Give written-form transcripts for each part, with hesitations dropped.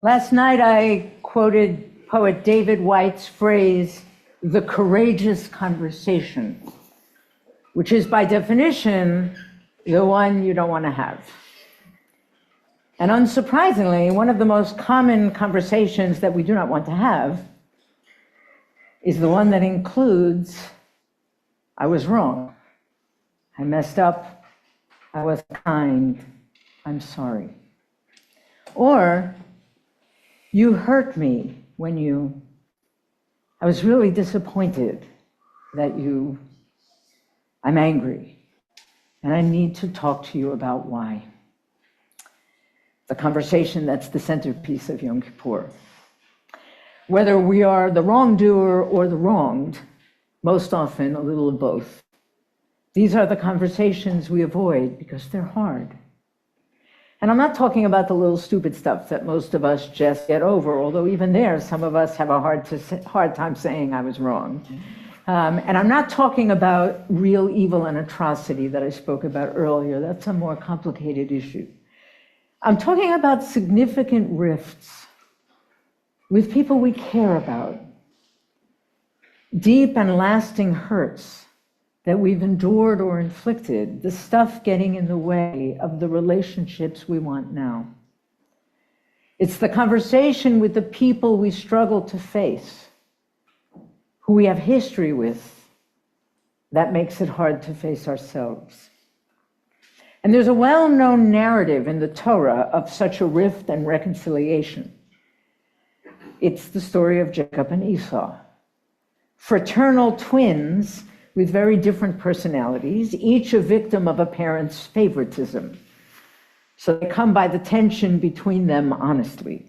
Last night I quoted poet David White's phrase, the courageous conversation, which is by definition the one you don't want to have. And unsurprisingly, one of the most common conversations that we do not want to have is the one that includes, I was wrong, I messed up, I wasn't kind, I'm sorry. Or, you hurt me when I was really disappointed that I'm angry, and I need to talk to you about why. The conversation that's the centerpiece of Yom Kippur. Whether we are the wrongdoer or the wronged, most often a little of both. These are the conversations we avoid because they're hard. And I'm not talking about the little stupid stuff that most of us just get over, although even there, some of us have a hard time saying I was wrong. And I'm not talking about real evil and atrocity that I spoke about earlier. That's a more complicated issue. I'm talking about significant rifts with people we care about, deep and lasting hurts that we've endured or inflicted, the stuff getting in the way of the relationships we want now. It's the conversation with the people we struggle to face, who we have history with, that makes it hard to face ourselves. And there's a well-known narrative in the Torah of such a rift and reconciliation. It's the story of Jacob and Esau, fraternal twins with very different personalities, each a victim of a parent's favoritism. So they come by the tension between them honestly.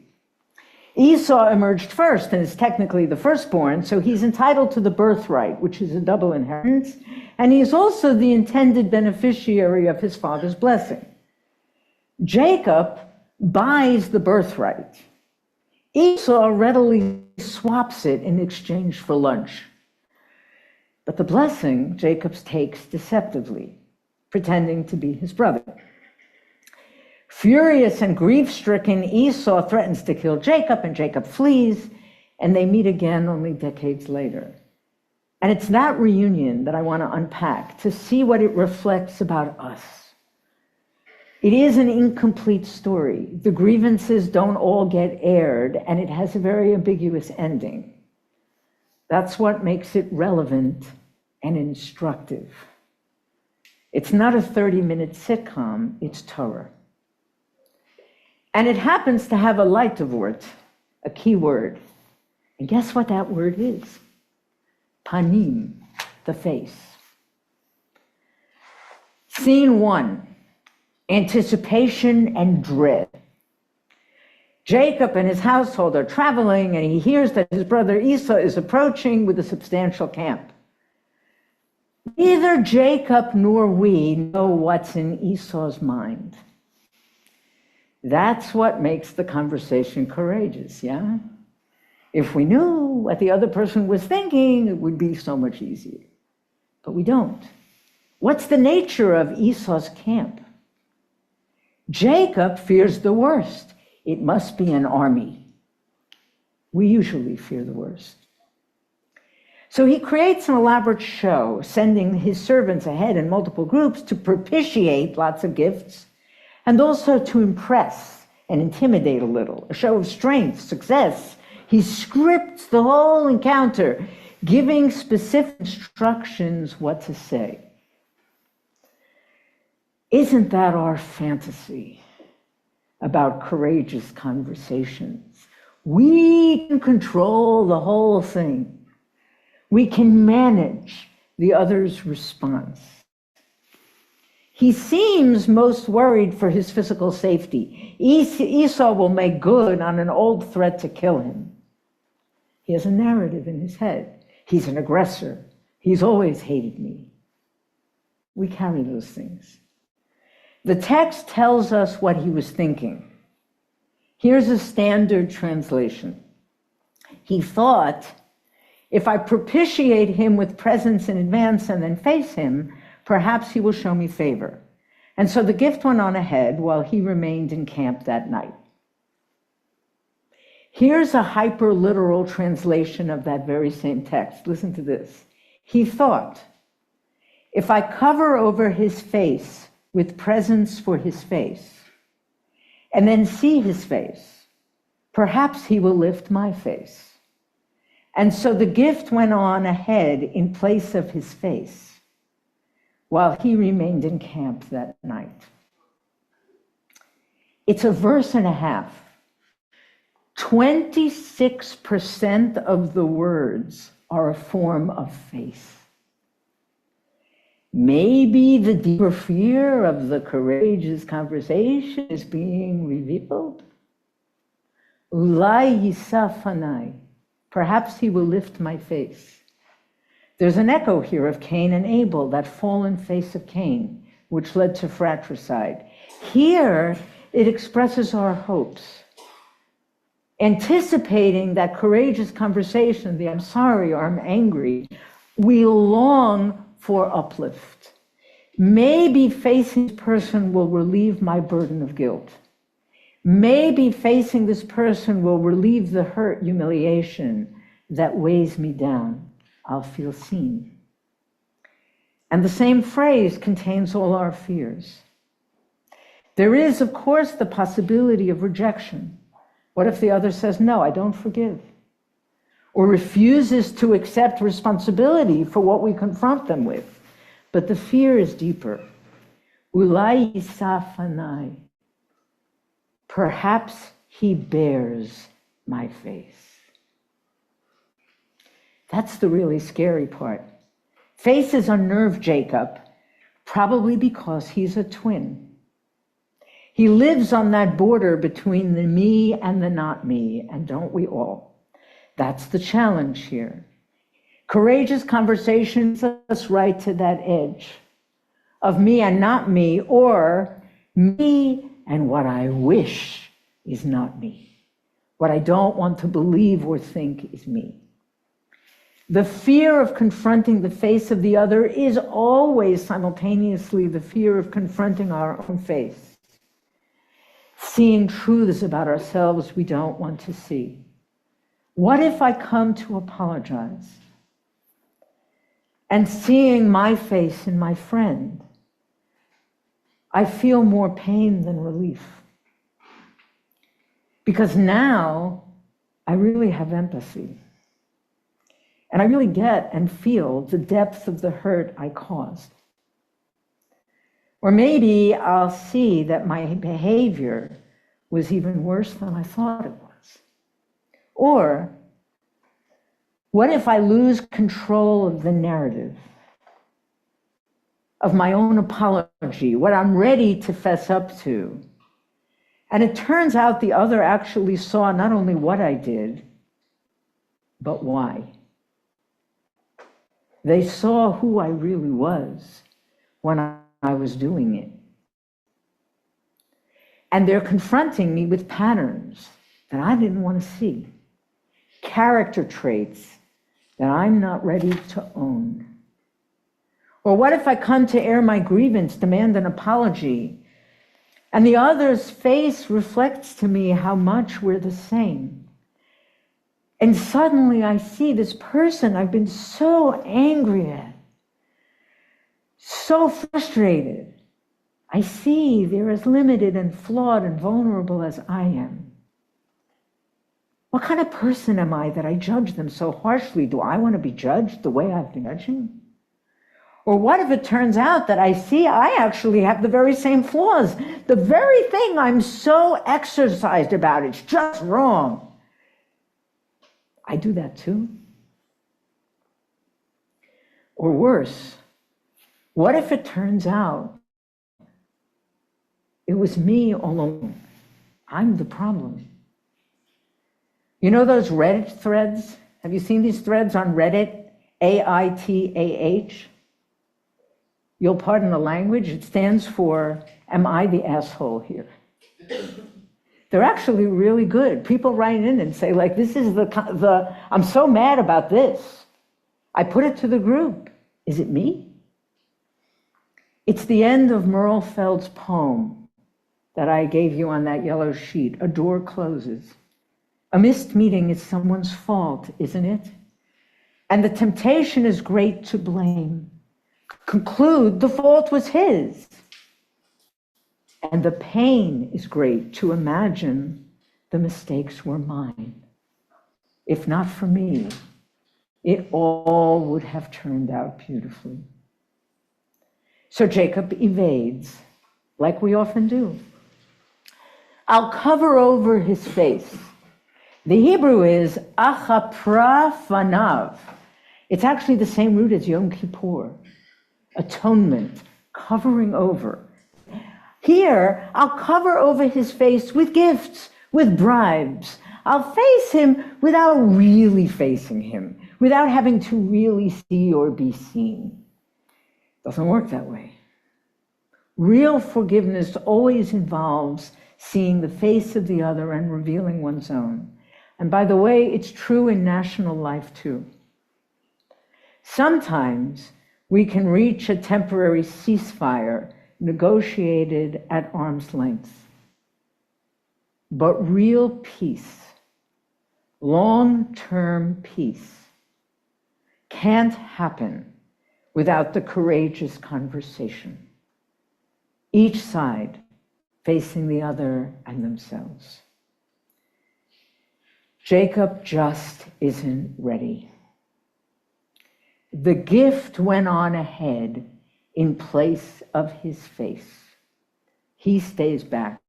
Esau emerged first and is technically the firstborn, so he's entitled to the birthright, which is a double inheritance, and he's also the intended beneficiary of his father's blessing. Jacob buys the birthright. Esau readily swaps it in exchange for lunch. But the blessing Jacob takes deceptively, pretending to be his brother. Furious and grief-stricken, Esau threatens to kill Jacob, and Jacob flees, and they meet again only decades later. And it's that reunion that I want to unpack to see what it reflects about us. It is an incomplete story. The grievances don't all get aired, and it has a very ambiguous ending. That's what makes it relevant and instructive. It's not a 30-minute sitcom, it's Torah. And it happens to have a leitavort, a key word. And guess what that word is? Panim, the face. Scene 1, anticipation and dread. Jacob and his household are traveling, and he hears that his brother Esau is approaching with a substantial camp. Neither Jacob nor we know what's in Esau's mind. That's what makes the conversation courageous, yeah? If we knew what the other person was thinking, it would be so much easier. But we don't. What's the nature of Esau's camp? Jacob fears the worst. It must be an army. We usually fear the worst. So he creates an elaborate show, sending his servants ahead in multiple groups to propitiate lots of gifts, and also to impress and intimidate a little, a show of strength, success. He scripts the whole encounter, giving specific instructions what to say. Isn't that our fantasy about courageous conversations? We can control the whole thing. We can manage the other's response. He seems most worried for his physical safety. Esau will make good on an old threat to kill him. He has a narrative in his head. He's an aggressor. He's always hated me. We carry those things. The text tells us what he was thinking. Here's a standard translation. He thought, if I propitiate him with presents in advance and then face him, perhaps he will show me favor. And so the gift went on ahead while he remained in camp that night. Here's a hyper-literal translation of that very same text. Listen to this. He thought, if I cover over his face with presents for his face, and then see his face, perhaps he will lift my face. And so the gift went on ahead in place of his face, while he remained in camp that night. It's a verse and a half. 26% of the words are a form of faith. Maybe the deeper fear of the courageous conversation is being revealed. Ulai yisafanai, perhaps he will lift my face. There's an echo here of Cain and Abel, that fallen face of Cain, which led to fratricide. Here, it expresses our hopes, anticipating that courageous conversation, the I'm sorry or I'm angry. We long for uplift. Maybe facing this person will relieve my burden of guilt. Maybe facing this person will relieve the hurt, humiliation that weighs me down. I'll feel seen. And the same phrase contains all our fears. There is, of course, the possibility of rejection. What if the other says, no, I don't forgive? Or refuses to accept responsibility for what we confront them with? But the fear is deeper. Ulai yisafanai. Perhaps he bears my face. That's the really scary part. Faces unnerve Jacob, probably because he's a twin. He lives on that border between the me and the not me, and don't we all? That's the challenge here. Courageous conversation takes us right to that edge of me and not me, or me and what I wish is not me, what I don't want to believe or think is me. The fear of confronting the face of the other is always simultaneously the fear of confronting our own face, seeing truths about ourselves we don't want to see. What if I come to apologize and seeing my face in my friend, I feel more pain than relief? Because now I really have empathy. And I really get and feel the depth of the hurt I caused. Or maybe I'll see that my behavior was even worse than I thought it was. Or what if I lose control of the narrative, of my own apology, what I'm ready to fess up to? And it turns out the other actually saw not only what I did, but why. They saw who I really was when I was doing it. And they're confronting me with patterns that I didn't want to see, character traits that I'm not ready to own. Or what if I come to air my grievance, demand an apology, and the other's face reflects to me how much we're the same? And suddenly I see this person I've been so angry at, so frustrated. I see they're as limited and flawed and vulnerable as I am. What kind of person am I that I judge them so harshly? Do I want to be judged the way I've been judging? Or what if it turns out that I see I actually have the very same flaws, the very thing I'm so exercised about, it's just wrong. I do that too. Or worse, what if it turns out it was me all along? I'm the problem. You know those Reddit threads? Have you seen these threads on Reddit? AITAH? You'll pardon the language. It stands for, am I the asshole here? They're actually really good. People write in and say, like, this is the I'm so mad about this. I put it to the group. Is it me? It's the end of Merle Feld's poem that I gave you on that yellow sheet. A door closes. A missed meeting is someone's fault, isn't it? And the temptation is great to blame. Conclude the fault was his. And the pain is great to imagine the mistakes were mine. If not for me, it all would have turned out beautifully. So Jacob evades, like we often do. I'll cover over his face. The Hebrew is achapra fanav. It's actually the same root as Yom Kippur, atonement, covering over. Here, I'll cover over his face with gifts, with bribes. I'll face him without really facing him, without having to really see or be seen. Doesn't work that way. Real forgiveness always involves seeing the face of the other and revealing one's own. And by the way, it's true in national life too. Sometimes we can reach a temporary ceasefire negotiated at arm's length. But real peace, long-term peace, can't happen without the courageous conversation. Each side facing the other and themselves. Jacob just isn't ready. The gift went on ahead in place of his face. He stays back.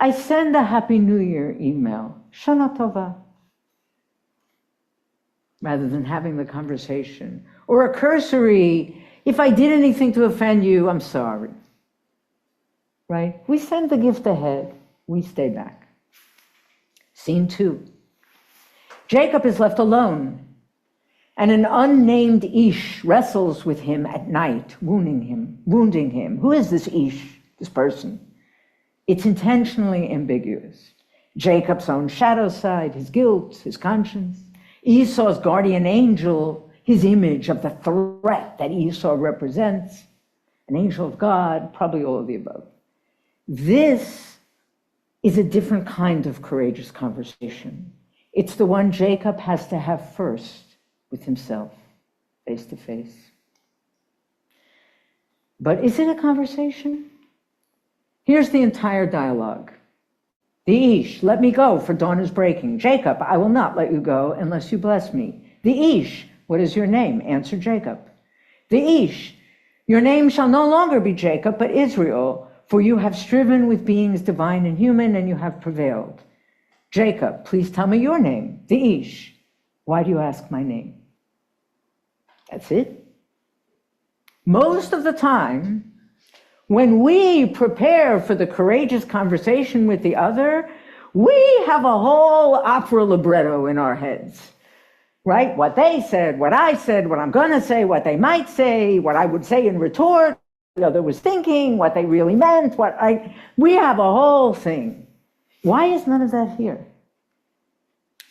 I send a Happy New Year email, Shana Tova, rather than having the conversation. Or a cursory, if I did anything to offend you, I'm sorry. Right? We send the gift ahead, we stay back. Scene 2. Jacob is left alone, and an unnamed Ish wrestles with him at night, wounding him. Who is this Ish, this person? It's intentionally ambiguous. Jacob's own shadow side, his guilt, his conscience. Esau's guardian angel, his image of the threat that Esau represents. An angel of God, probably all of the above. This is a different kind of courageous conversation. It's the one Jacob has to have first with himself, face to face. But is it a conversation? Here's the entire dialogue. The Ish, let me go, for dawn is breaking. Jacob, I will not let you go unless you bless me. The Ish, what is your name? Answer Jacob. The Ish, your name shall no longer be Jacob, but Israel, for you have striven with beings divine and human, and you have prevailed. Jacob, please tell me your name. The Ish, why do you ask my name? That's it. Most of the time, when we prepare for the courageous conversation with the other, we have a whole opera libretto in our heads, right? What they said, what I said, what I'm going to say, what they might say, what I would say in retort, what the other was thinking, what they really meant, we have a whole thing. Why is none of that here?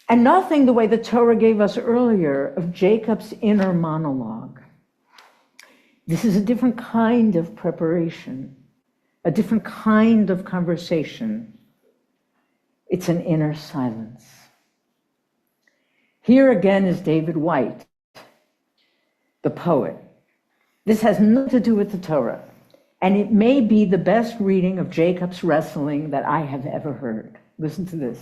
And nothing the way the Torah gave us earlier of Jacob's inner monologue. This is a different kind of preparation, a different kind of conversation. It's an inner silence. Here again is David White, the poet. This has nothing to do with the Torah, and it may be the best reading of Jacob's wrestling that I have ever heard. Listen to this.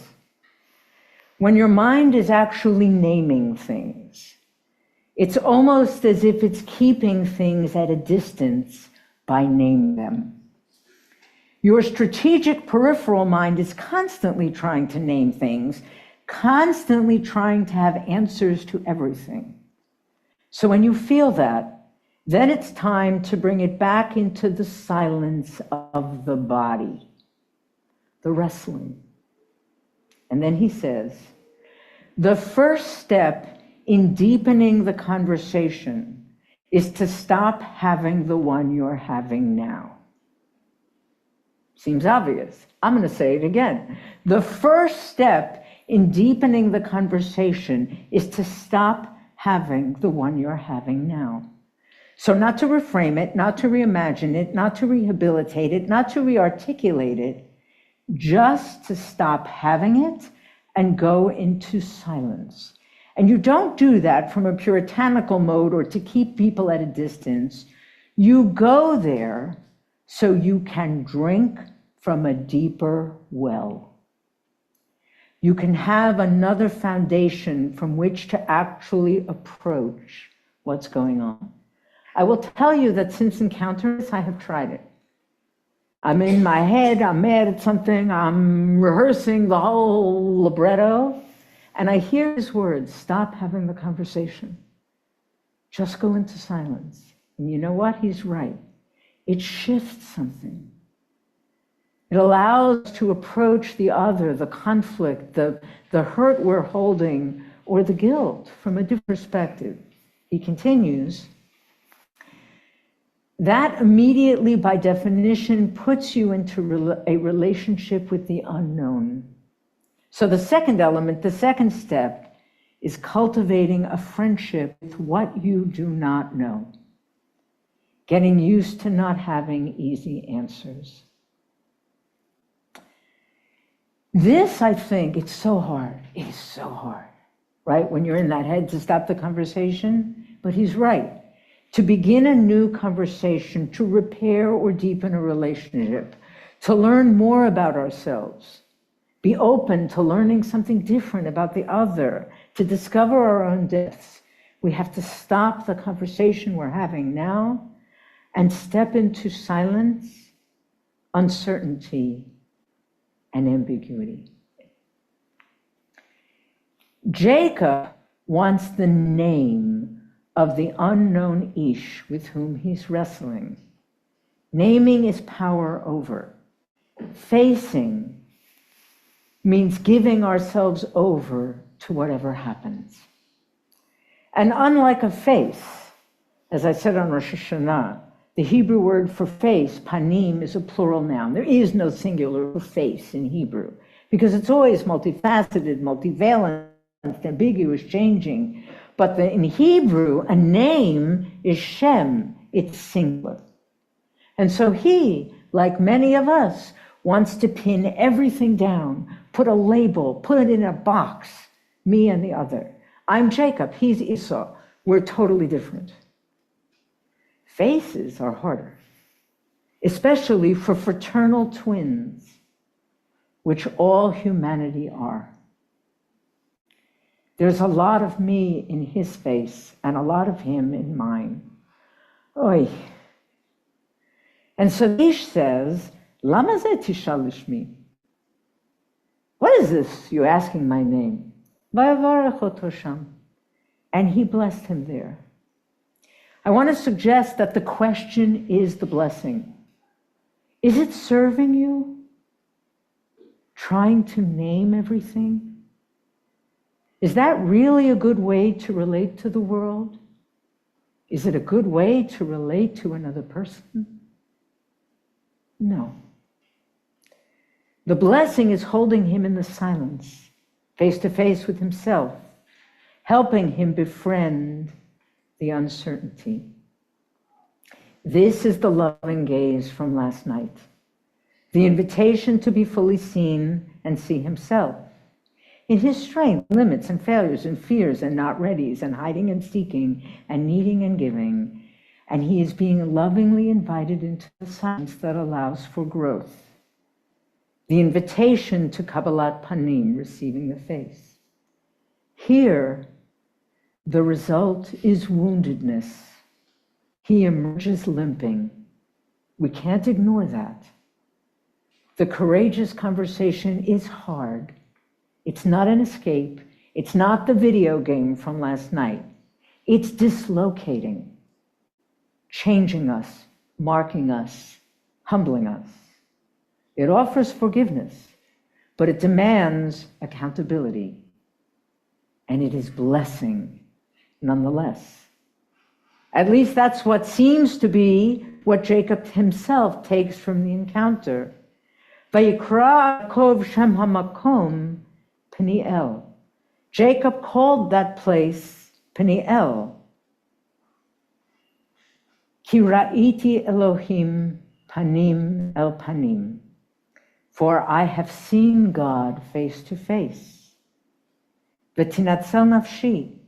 When your mind is actually naming things, it's almost as if it's keeping things at a distance by naming them. Your strategic peripheral mind is constantly trying to name things, constantly trying to have answers to everything. So when you feel that, then it's time to bring it back into the silence of the body, the wrestling. And then he says, the first step in deepening the conversation is to stop having the one you're having now. Seems obvious. I'm going to say it again. The first step in deepening the conversation is to stop having the one you're having now. So not to reframe it, not to reimagine it, not to rehabilitate it, not to rearticulate it, just to stop having it and go into silence. And you don't do that from a puritanical mode or to keep people at a distance. You go there so you can drink from a deeper well. You can have another foundation from which to actually approach what's going on. I will tell you that since encounters, I have tried it. I'm in my head, I'm mad at something, I'm rehearsing the whole libretto, and I hear his words, stop having the conversation. Just go into silence. And you know what? He's right. It shifts something. It allows us to approach the other, the conflict, the hurt we're holding, or the guilt from a different perspective. He continues, that immediately, by definition, puts you into a relationship with the unknown. So the second element, the second step, is cultivating a friendship with what you do not know. Getting used to not having easy answers. This, I think, it's so hard. It is so hard, right? When you're in that head to stop the conversation. But he's right. To begin a new conversation, to repair or deepen a relationship, to learn more about ourselves, be open to learning something different about the other, to discover our own depths. We have to stop the conversation we're having now and step into silence, uncertainty, and ambiguity. Jacob wants the name of the unknown Ish with whom he's wrestling. Naming is power over. Facing means giving ourselves over to whatever happens. And unlike a face, as I said on Rosh Hashanah, the Hebrew word for face, panim, is a plural noun. There is no singular for face in Hebrew because it's always multifaceted, multivalent, ambiguous, changing. But in Hebrew, a name is Shem, it's singular. And so he, like many of us, wants to pin everything down, put a label, put it in a box, me and the other. I'm Jacob, he's Esau. We're totally different. Faces are harder, especially for fraternal twins, which all humanity are. There's a lot of me in his face and a lot of him in mine. Oy. And so Ish says, Lama ze tishal lishmi? What is this, you asking my name? Vayavarech oto sham. And he blessed him there. I want to suggest that the question is the blessing. Is it serving you? Trying to name everything? Is that really a good way to relate to the world? Is it a good way to relate to another person? No. The blessing is holding him in the silence, face to face with himself, helping him befriend the uncertainty. This is the loving gaze from last night. The invitation to be fully seen and see himself. In his strength, limits, and failures, and fears, and not readies, and hiding and seeking, and needing and giving. And he is being lovingly invited into the silence that allows for growth. The invitation to Kabbalat Panim, receiving the face. Here, the result is woundedness. He emerges limping. We can't ignore that. The courageous conversation is hard. It's not an escape. It's not the video game from last night. It's dislocating, changing us, marking us, humbling us. It offers forgiveness, but it demands accountability. And it is blessing nonetheless. At least that's what seems to be what Jacob himself takes from the encounter. Vayikra Yaakov Shem HaMakom Peniel. Jacob called that place Peniel. Ki ra'iti Elohim panim el panim. For I have seen God face to face. V'tinatzel nafshi.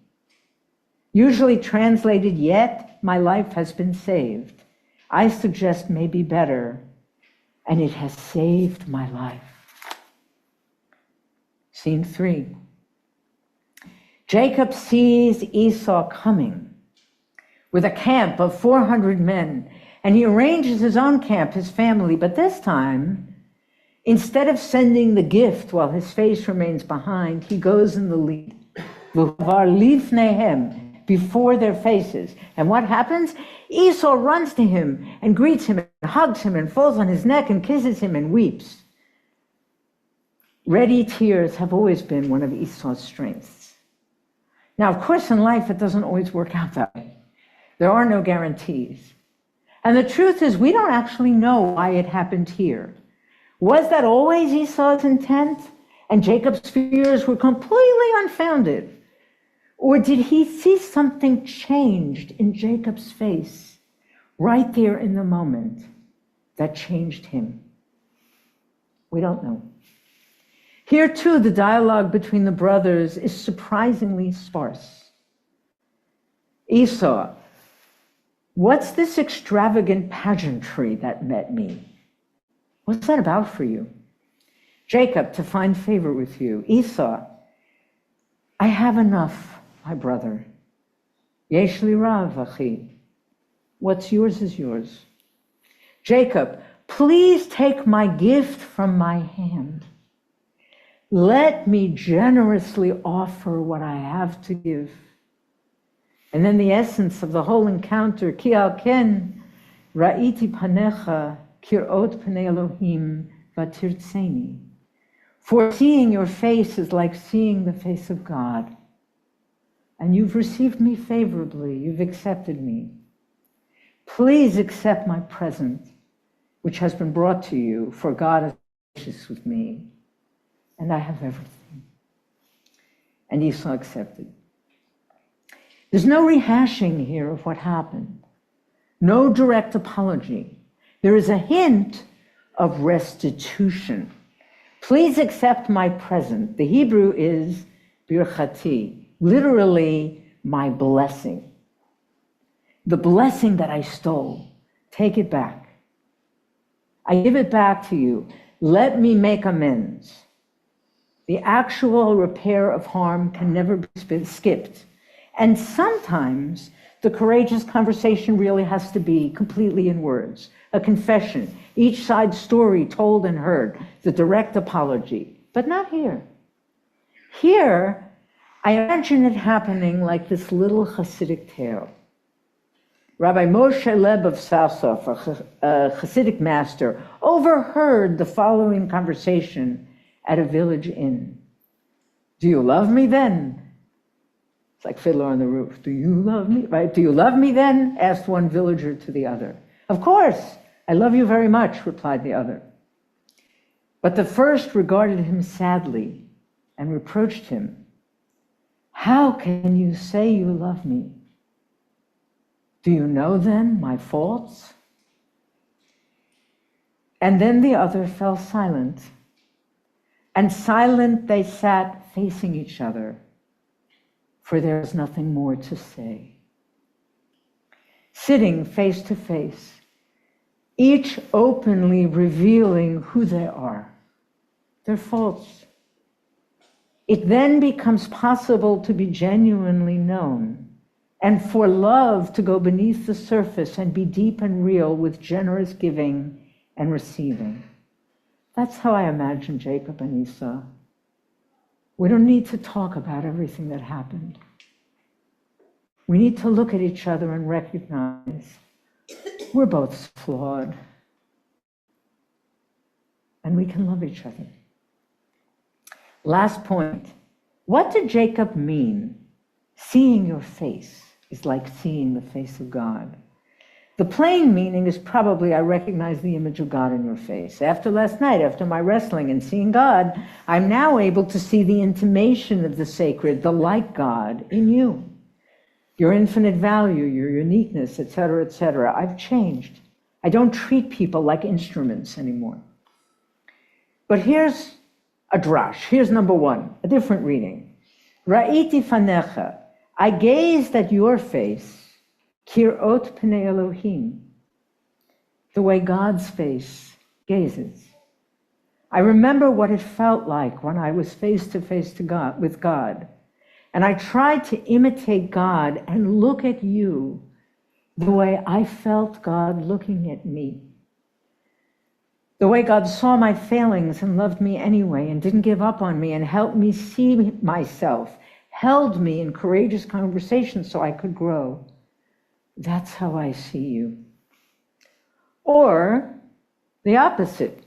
Usually translated, yet my life has been saved. I suggest maybe better, and it has saved my life. Scene 3. Jacob sees Esau coming with a camp of 400 men, and he arranges his own camp, his family, but this time, instead of sending the gift while his face remains behind, he goes in the lead. Before their faces. And what happens? Esau runs to him and greets him and hugs him and falls on his neck and kisses him and weeps. Ready tears have always been one of Esau's strengths. Now, of course, in life, it doesn't always work out that way. There are no guarantees. And the truth is, we don't actually know why it happened here. Was that always Esau's intent? And Jacob's fears were completely unfounded? Or did he see something changed in Jacob's face right there in the moment that changed him? We don't know. Here, too, the dialogue between the brothers is surprisingly sparse. Esau, what's this extravagant pageantry that met me? What's that about for you? Jacob, to find favor with you. Esau, I have enough, my brother. Yesh li rav, achi. What's yours is yours. Jacob, please take my gift from my hand. Let me generously offer what I have to give. And then the essence of the whole encounter, ki al ken ra'iti panecha kirot panei Elohim vatirtzeni. For seeing your face is like seeing the face of God. And you've received me favorably, you've accepted me. Please accept my present, which has been brought to you, for God is gracious with me, and I have everything. And Esau accepted. There's no rehashing here of what happened. No direct apology. There is a hint of restitution. Please accept my present. The Hebrew is birchati, literally my blessing. The blessing that I stole, take it back. I give it back to you. Let me make amends. The actual repair of harm can never be skipped. And sometimes the courageous conversation really has to be completely in words, a confession, each side's story told and heard, the direct apology, but not here. Here, I imagine it happening like this little Hasidic tale. Rabbi Moshe Leb of Sassof, a Hasidic master, overheard the following conversation at a village inn. Do you love me then? It's like Fiddler on the Roof. Do you love me? Right? Do you love me then? Asked one villager to the other. Of course, I love you very much, replied the other. But the first regarded him sadly and reproached him. How can you say you love me? Do you know then my faults? And then the other fell silent. And silent they sat facing each other, for there is nothing more to say. Sitting face to face, each openly revealing who they are, their faults. It then becomes possible to be genuinely known, and for love to go beneath the surface and be deep and real with generous giving and receiving. That's how I imagine Jacob and Esau. We don't need to talk about everything that happened. We need to look at each other and recognize we're both flawed, and we can love each other. Last point. What did Jacob mean? Seeing your face is like seeing the face of God. The plain meaning is probably, I recognize the image of God in your face. After last night, after my wrestling and seeing God, I'm now able to see the intimation of the sacred, the like God in you. Your infinite value, your uniqueness, etc., etc. I've changed. I don't treat people like instruments anymore. But here's a drash. Here's number one, a different reading. Ra'iti fanecha, I gazed at your face, kirot pnei Elohim, the way God's face gazes. I remember what it felt like when I was face to face with God. And I tried to imitate God and look at you the way I felt God looking at me. The way God saw my failings and loved me anyway and didn't give up on me and helped me see myself, held me in courageous conversation so I could grow. That's how I see you. Or the opposite.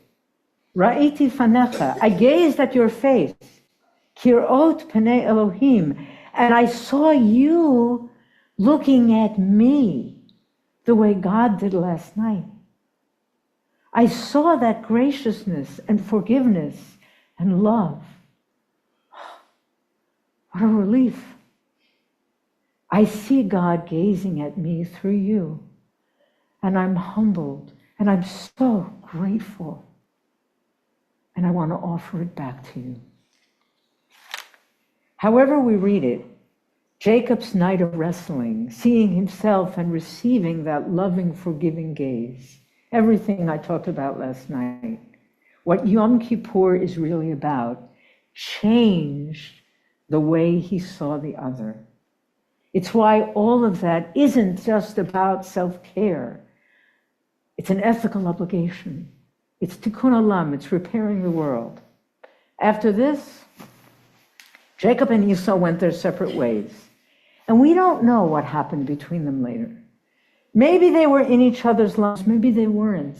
Ra'iti fanecha, I gazed at your face, kirot pnei Elohim, and I saw you looking at me the way God did last night. I saw that graciousness and forgiveness and love. What a relief. I see God gazing at me through you, and I'm humbled, and I'm so grateful. And I want to offer it back to you. However we read it, Jacob's night of wrestling, seeing himself and receiving that loving, forgiving gaze, everything I talked about last night, what Yom Kippur is really about, changed the way he saw the other. It's why all of that isn't just about self-care. It's an ethical obligation. It's tikkun olam, it's repairing the world. After this, Jacob and Esau went their separate ways. And we don't know what happened between them later. Maybe they were in each other's lives, maybe they weren't.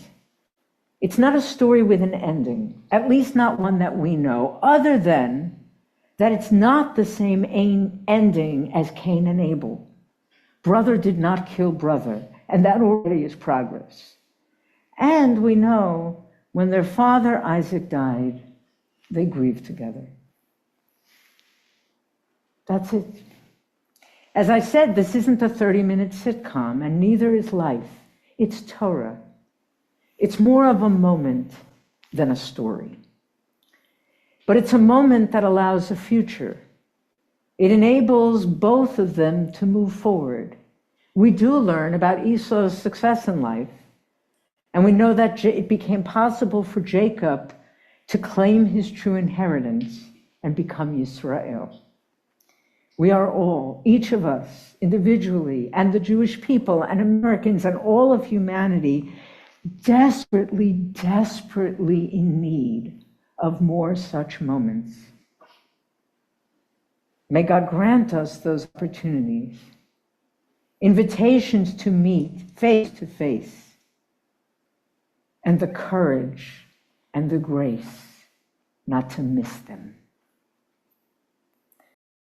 It's not a story with an ending, at least not one that we know, other than that it's not the same ending as Cain and Abel. Brother did not kill brother, and that already is progress. And we know when their father Isaac died, they grieved together. That's it. As I said, this isn't a 30-minute sitcom, and neither is life. It's Torah. It's more of a moment than a story. But it's a moment that allows a future. It enables both of them to move forward. We do learn about Esau's success in life, and we know that it became possible for Jacob to claim his true inheritance and become Yisrael. We are all, each of us, individually, and the Jewish people and Americans and all of humanity, desperately, desperately in need of more such moments. May God grant us those opportunities, invitations to meet face to face, and the courage and the grace not to miss them.